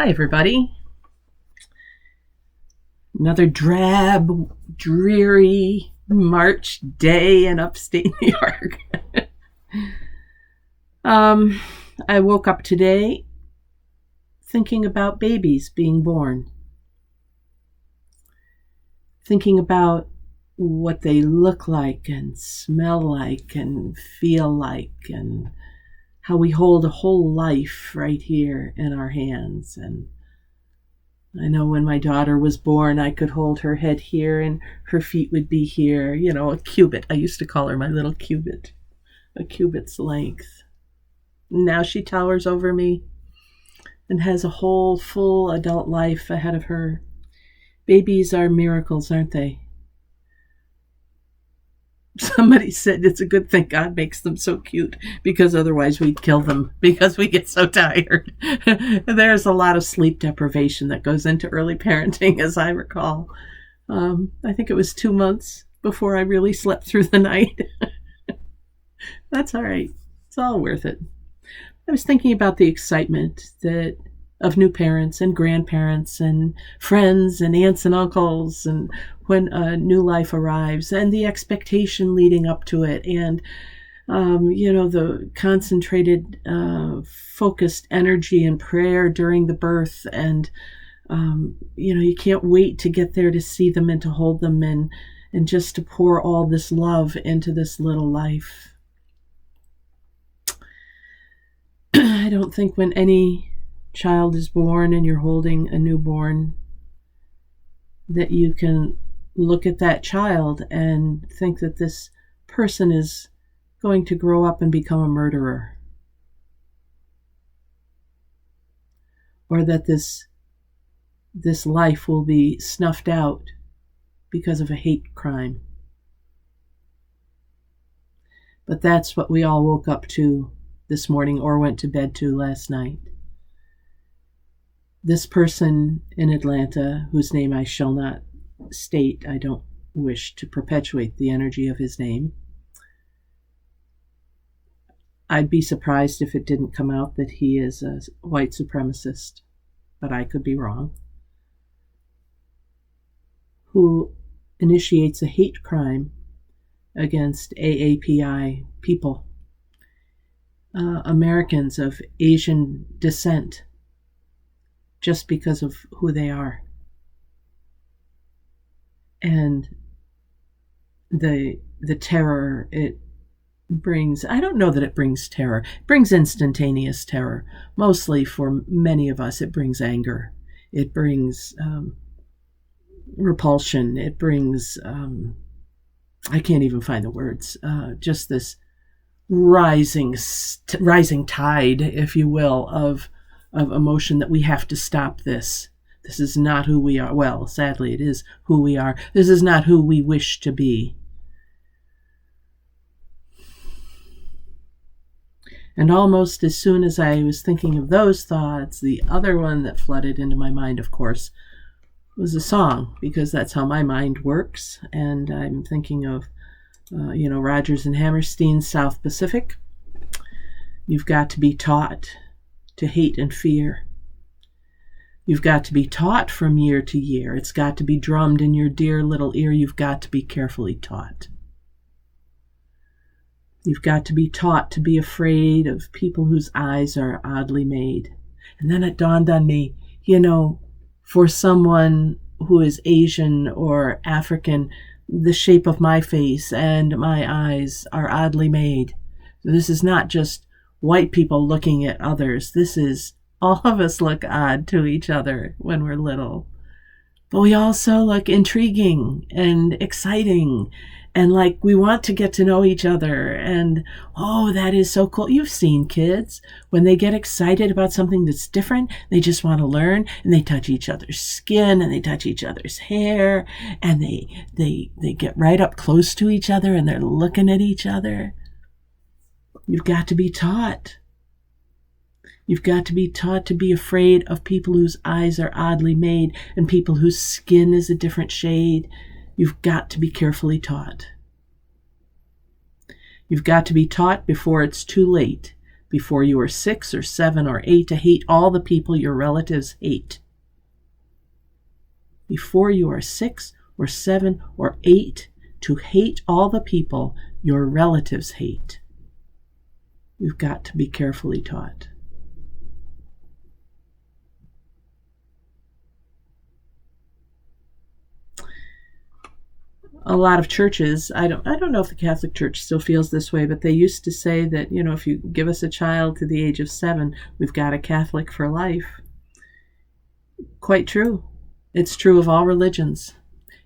Hi, everybody. Another drab, dreary March day in upstate New York. I woke up today thinking about babies being born, thinking about what they look like and smell like and feel like, and how we hold a whole life right here in our hands. And I know when my daughter was born, I could hold her head here and her feet would be here, a cubit. I used to call her my little cubit, a cubit's length. Now she towers over me and has a whole full adult life ahead of her. Babies are miracles, aren't they? Somebody said it's a good thing God makes them so cute, because otherwise we'd kill them because we get so tired. There's a lot of sleep deprivation that goes into early parenting, as I recall. I think it was 2 months before I really slept through the night. That's all right. It's all worth it. I was thinking about the excitement of new parents and grandparents and friends and aunts and uncles, and when a new life arrives, and the expectation leading up to it, and the concentrated, focused energy and prayer during the birth, and you can't wait to get there to see them and to hold them and just to pour all this love into this little life. I don't think when any child is born and you're holding a newborn that you can look at that child and think that this person is going to grow up and become a murderer, or that this life will be snuffed out because of a hate crime. But that's what we all woke up to this morning, or went to bed to last night. This person in Atlanta, whose name I shall not state, I don't wish to perpetuate the energy of his name. I'd be surprised if it didn't come out that he is a white supremacist, but I could be wrong, who initiates a hate crime against AAPI people, Americans of Asian descent, just because of who they are. And the terror it brings, I don't know that it brings terror. It brings instantaneous terror. Mostly for many of us, it brings anger. It brings repulsion. It brings, I can't even find the words, just this rising tide, if you will, of emotion that we have to stop this. This is not who we are. Well, sadly, it is who we are. This is not who we wish to be. And almost as soon as I was thinking of those thoughts, the other one that flooded into my mind, of course, was a song, because that's how my mind works. And I'm thinking of Rodgers and Hammerstein's South Pacific. You've got to be taught to hate and fear. You've got to be taught from year to year. It's got to be drummed in your dear little ear. You've got to be carefully taught. You've got to be taught to be afraid of people whose eyes are oddly made. And then it dawned on me, for someone who is Asian or African, the shape of my face and my eyes are oddly made. This is not just white people looking at others. This is all of us look odd to each other when we're little. But we also look intriguing and exciting and like we want to get to know each other. And, oh, that is so cool. You've seen kids, when they get excited about something that's different, they just want to learn, and they touch each other's skin and they touch each other's hair, and they get right up close to each other and they're looking at each other. You've got to be taught. You've got to be taught to be afraid of people whose eyes are oddly made and people whose skin is a different shade. You've got to be carefully taught. You've got to be taught before it's too late before you are 6 or 7 or 8 to hate all the people your relatives hate. Before you are 6 or 7 or 8 to hate all the people your relatives hate. You've got to be carefully taught. A lot of churches, I don't know if the Catholic Church still feels this way, but they used to say that, if you give us a child to the age of 7, we've got a Catholic for life. Quite true. It's true of all religions.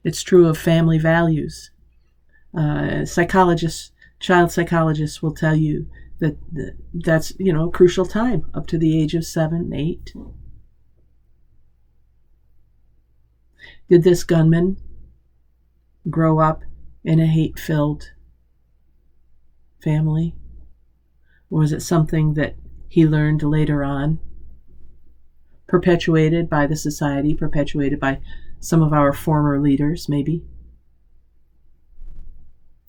It's true of family values. Child psychologists will tell you that's, a crucial time up to the age of 7, 8. Did this gunman grow up in a hate-filled family? Or was it something that he learned later on, perpetuated by the society, perpetuated by some of our former leaders, maybe?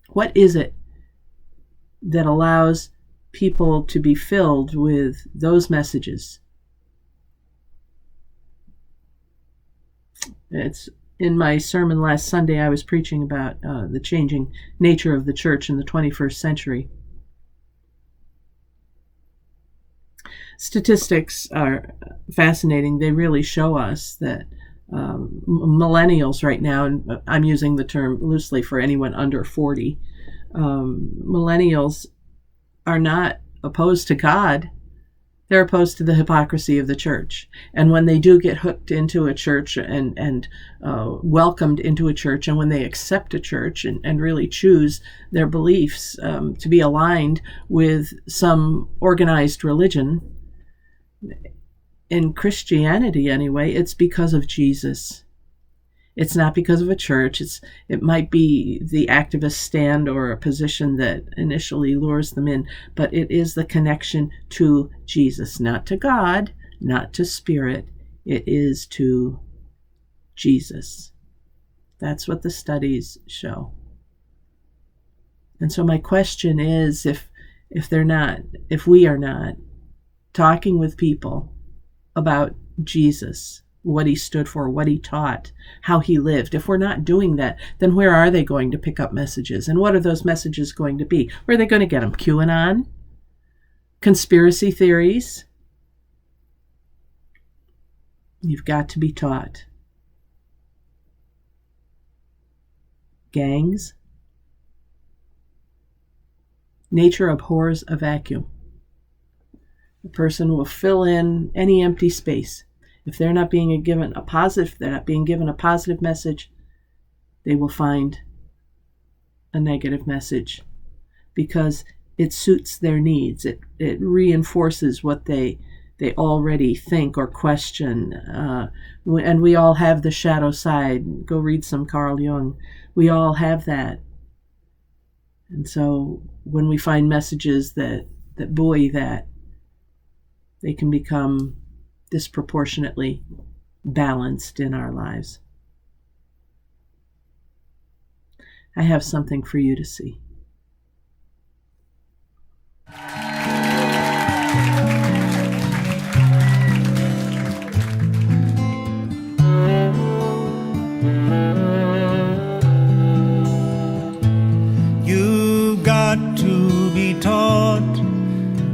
What is it that allows people to be filled with those messages? It's in my sermon last Sunday, I was preaching about the changing nature of the church in the 21st century. Statistics are fascinating. They really show us that millennials right now, and I'm using the term loosely for anyone under 40, millennials are not opposed to God. They're opposed to the hypocrisy of the church. And when they do get hooked into a church and welcomed into a church, and when they accept a church and really choose their beliefs to be aligned with some organized religion, in Christianity anyway, it's because of Jesus. It's not because of a church. It might be the activist stand or a position that initially lures them in, but it is the connection to Jesus, not to God, not to spirit. It is to Jesus. That's what the studies show. And so my question is, if we are not talking with people about Jesus, what he stood for, what he taught, how he lived. If we're not doing that, then where are they going to pick up messages? And what are those messages going to be? Where are they going to get them? QAnon? Conspiracy theories? You've got to be taught. Gangs? Nature abhors a vacuum. A person will fill in any empty space. If they're not being given a positive message, they will find a negative message because it suits their needs. It reinforces what they already think or question. And we all have the shadow side. Go read some Carl Jung. We all have that. And so when we find messages that buoy that, they can become disproportionately balanced in our lives. I have something for you to see. You got to be taught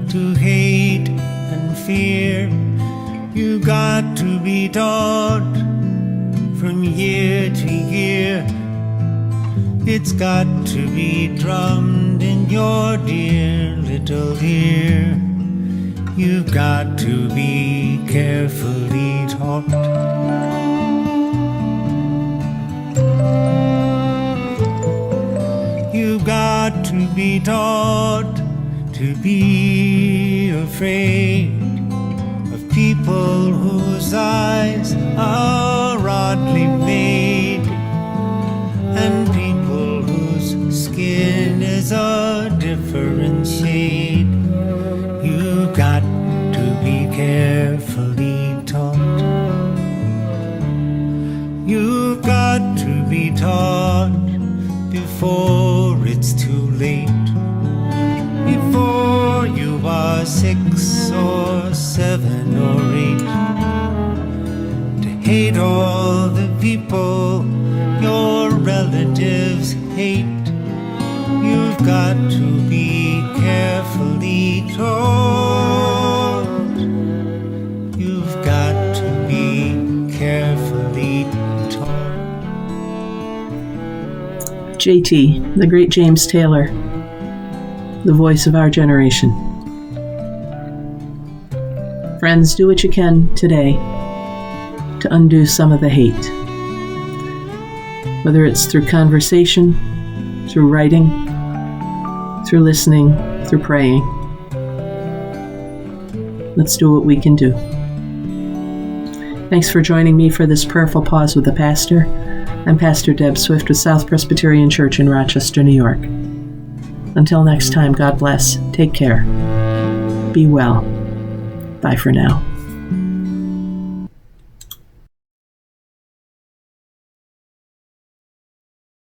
to hate and fear. You got to be taught from year to year. It's got to be drummed in your dear little ear. You've got to be carefully taught. You've got to be taught to be afraid of people whose eyes are oddly made, and people whose skin is a different shade. You've got to be carefully taught. You've got to be taught before it's too late. Before you are sick is hate. You've got to be carefully taught. You've got to be carefully taught. JT, the great James Taylor, the voice of our generation. Friends, do what you can today to undo some of the hate. Whether it's through conversation, through writing, through listening, through praying. Let's do what we can do. Thanks for joining me for this prayerful pause with the pastor. I'm Pastor Deb Swift with South Presbyterian Church in Rochester, New York. Until next time, God bless. Take care. Be well. Bye for now.